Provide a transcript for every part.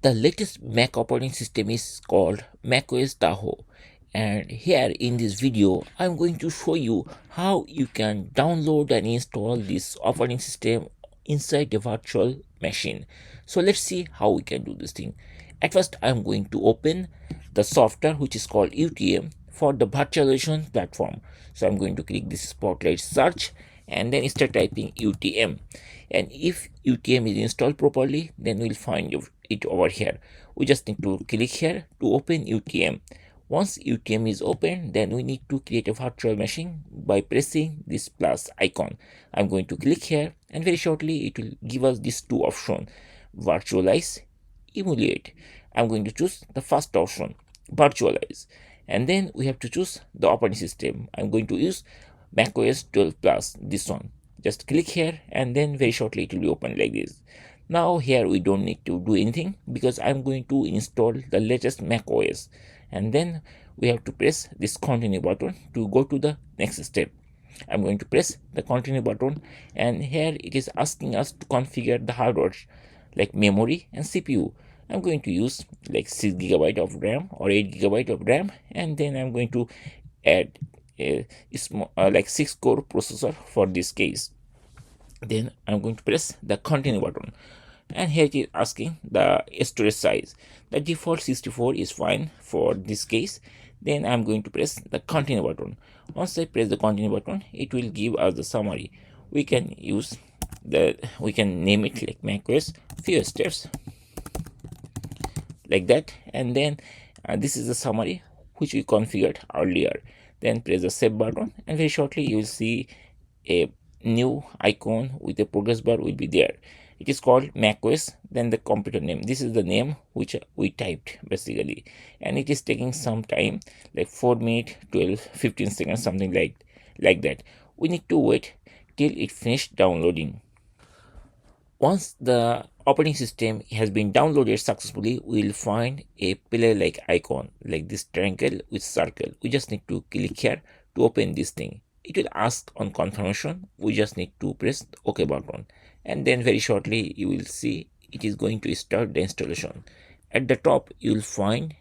The latest Mac operating system is called macOS Tahoe, and here in this video I'm going to show you how you can download and install this operating system inside a virtual machine. So let's see how we can do this thing. At first I'm going to open the software which is called UTM for the virtualization platform. So I'm going to click this spotlight search and then start typing UTM, and if UTM is installed properly, then we'll find it over here. We just need to click here to open UTM. Once UTM is open, then we need to create a virtual machine by pressing this plus icon. I'm going to click here, and very shortly it will give us these two options: virtualize, emulate. I'm going to choose the first option, virtualize, and then we have to choose the operating system. I'm going to use macOS 12 plus, this one. Just click here, and then very shortly it will be open like this. Now here we don't need to do anything because I'm going to install the latest macOS, and then we have to press this continue button to go to the next step. I'm going to press the continue button, and here it is asking us to configure the hardware like memory and CPU. I'm going to use like 6 GB of RAM or 8 GB of RAM, and then I'm going to add a small, like 6 core processor for this case. Then I'm going to press the continue button, and here it is asking the storage size. The default 64 is fine for this case. Then I'm going to press the continue button. Once I press the continue button, it will give us the summary. We can name it like macOS FewSteps like that, and then this is the summary which we configured earlier. Then press the save button, and very shortly you will see a new icon with a progress bar will be there. It is called macOS, then the computer name. This is the name which we typed basically, and it is taking some time, like 4 minutes 15 seconds, something like that. We need to wait till it finished downloading. Once the operating system has been downloaded successfully, we will find a pillar-like icon like this triangle with circle. We just need to click here to open this thing. It will ask on confirmation. We just need to press the OK button, and then very shortly you will see it is going to start the installation. At the top you will find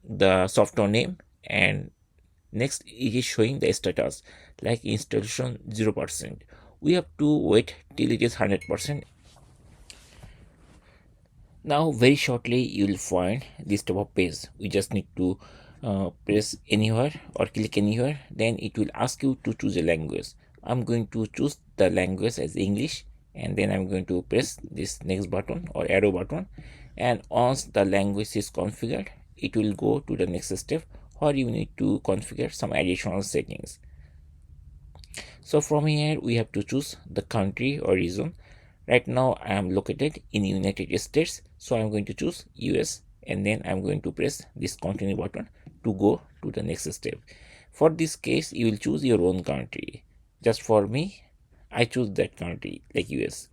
the software name, and next it is showing the status like installation 0%. We have to wait till it is 100%. Now very shortly you will find this type of page. We just need to press anywhere or click anywhere, then it will ask you to choose a language. I'm going to choose the language as English, and then I'm going to press this next button or arrow button, and once the language is configured, it will go to the next step where you need to configure some additional settings. So from here we have to choose the country or region. Right now I am located in United States, so I'm going to choose US, and then I'm going to press this continue button to go to the next step. For this case you will choose your own country. Just for me, I choose that country like US.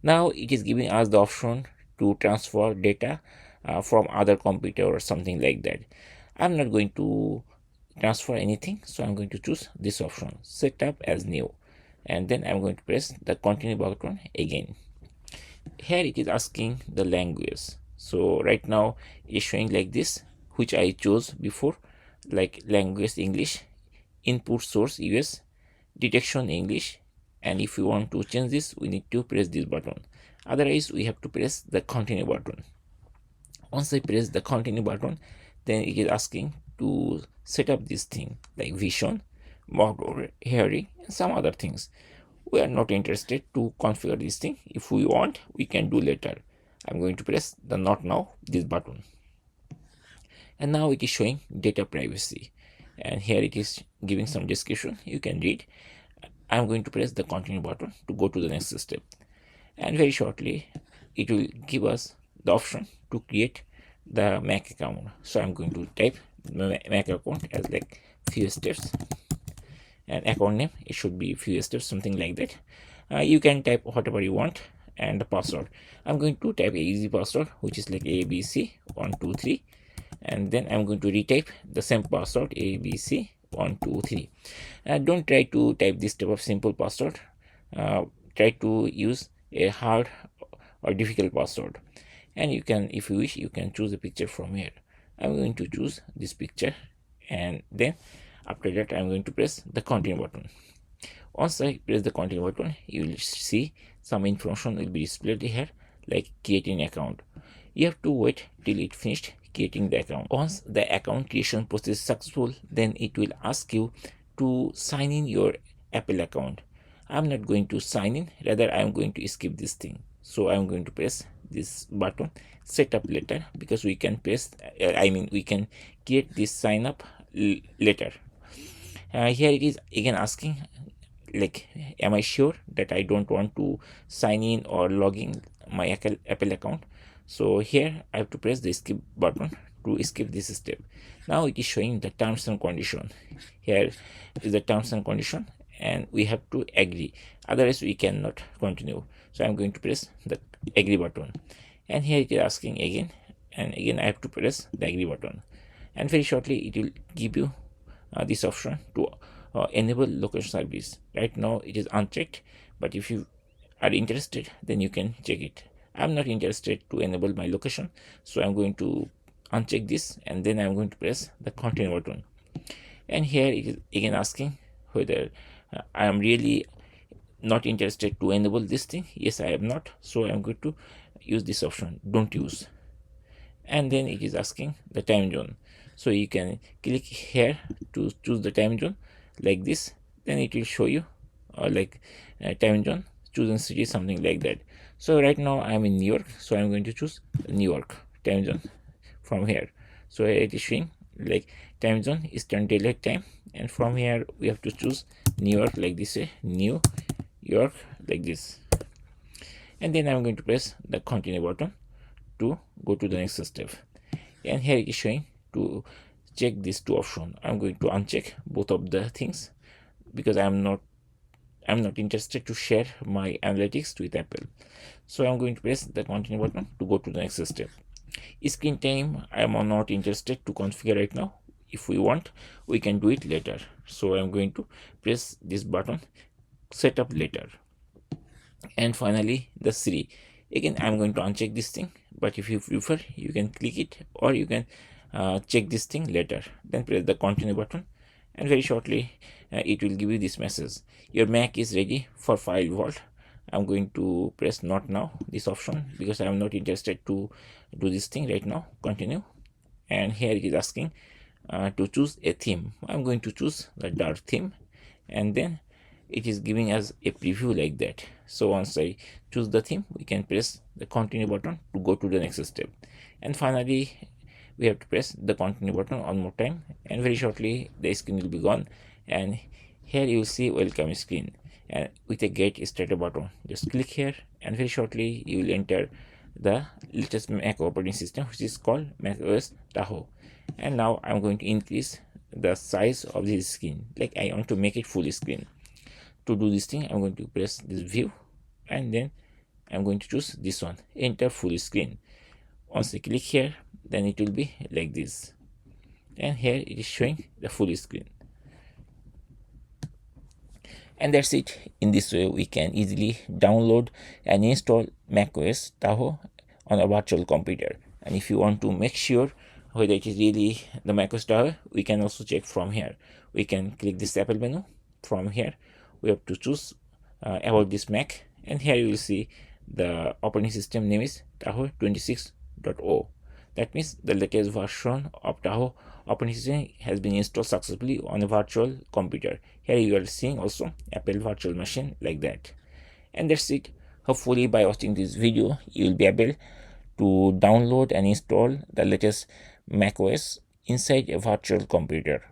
Now it is giving us the option to transfer data from other computer or something like that. I'm not going to transfer anything, so I'm going to choose this option, set up as new, and then I'm going to press the continue button again. Here it is asking the language. So right now it's showing like this, which I chose before, like language English, input source US, detection English, and if we want to change this, we need to press this button. Otherwise we have to press the continue button. Once I press the continue button, then it is asking to set up this thing like vision, motor, hearing, and some other things. We are not interested to configure this thing. If we want, we can do later. I'm going to press the not now, this button, and now it is showing data privacy, and here it is giving some description you can read. I'm going to press the continue button to go to the next step, and very shortly it will give us the option to create the Mac account. So I'm going to type my Mac account as like FewSteps, and account name it should be FewSteps, something like that. You can type whatever you want, and the password, I'm going to type a easy password which is like ABC123, and then I'm going to retype the same password ABC123. Don't try to type this type of simple password. Try to use a hard or difficult password. And you can, if you wish, you can choose a picture from here. I'm going to choose this picture, and then after that I'm going to press the continue button. Once I press the continue button, you will see some information will be displayed here, like creating account. You have to wait till it finished creating the account. Once the account creation process is successful, then it will ask you to sign in your Apple account. I'm not going to sign in, rather I'm going to skip this thing. So I'm going to press this button, set up later, because we can press, we can create this sign up later. Here it is again asking, like, am I sure that I don't want to sign in or log in my Apple account? So here I have to press the skip button to skip this step. Now it is showing the terms and condition. Here is the terms and condition, and we have to agree, otherwise we cannot continue. So I'm going to press the agree button, and here it is asking again, and again I have to press the agree button, and very shortly it will give you this option to enable location service. Right now it is unchecked, but if you are interested, then you can check it. I'm not interested to enable my location, so I'm going to uncheck this, and then I'm going to press the continue button. And here it is again asking whether I am really not interested to enable this thing. Yes, I am not, so I'm going to use this option, don't use. And then it is asking the time zone, so you can click here to choose the time zone like this, then it will show you time zone, chosen city, something like that. So right now I'm in New York, so I'm going to choose New York time zone from here. So it is showing like time zone Eastern Daylight Time, and from here we have to choose New York like this, New York like this, and then I'm going to press the continue button to go to the next step. And here it is showing to check these two options. I'm going to uncheck both of the things because I'm not interested to share my analytics with Apple. So I'm going to press the continue button to go to the next step. Screen time, I'm not interested to configure right now. If we want, we can do it later. So I'm going to press this button, set up later. And finally the Siri. Again, I'm going to uncheck this thing, but if you prefer, you can click it, or you can check this thing later. Then press the continue button, and very shortly it will give you this message: your Mac is ready for file vault. I'm going to press not now, this option, because I'm not interested to do this thing right now. Continue. And here it is asking to choose a theme. I'm going to choose the dark theme, and then it is giving us a preview like that. So once I choose the theme, we can press the continue button to go to the next step. And finally we have to press the continue button one more time, and very shortly the screen will be gone, and here you will see welcome screen, and with a get started button, just click here, and very shortly you will enter the latest Mac operating system, which is called macOS Tahoe. And now I'm going to increase the size of this screen, like I want to make it full screen. To do this thing, I'm going to press this view, and then I'm going to choose this one, enter full screen. Once I click here, then it will be like this, and here it is showing the full screen. And that's it. In this way we can easily download and install macOS Tahoe on a virtual computer. And if you want to make sure whether it is really the macOS Tahoe, we can also check from here. We can click this Apple menu. From here we have to choose about this Mac, and here you will see the operating system name is Tahoe 26.0. That means the latest version of Tahoe operating system has been installed successfully on a virtual computer. Here you are seeing also Apple virtual machine like that. And that's it. Hopefully by watching this video you will be able to download and install the latest macOS inside a virtual computer.